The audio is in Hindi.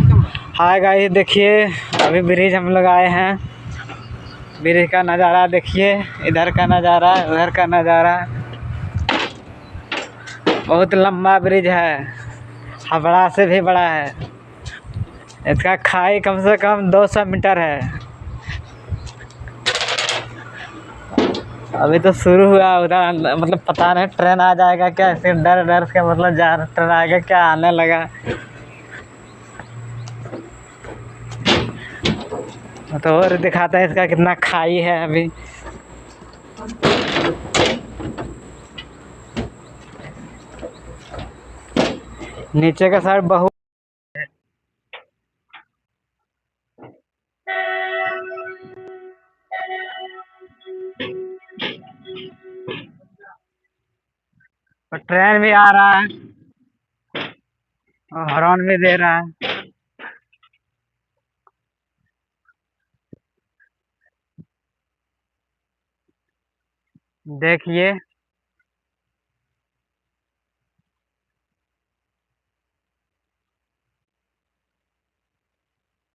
हाय गाइस, देखिए अभी ब्रिज हम लोग आए हैं। ब्रिज का नज़ारा देखिए, इधर का नज़ारा, उधर का नज़ारा। बहुत लंबा ब्रिज है, हावड़ा से भी बड़ा है। इसका खाई कम से कम 200 मीटर है। अभी तो शुरू हुआ, उधर मतलब पता नहीं ट्रेन आ जाएगा क्या, सिर्फ डर डर के मतलब जा ट्रेन आएगा क्या, आने लगा। तो और दिखाता है इसका कितना खाई है। अभी नीचे का साइड बहुत ट्रेन भी आ रहा है और हॉर्न भी दे रहा है। देखिए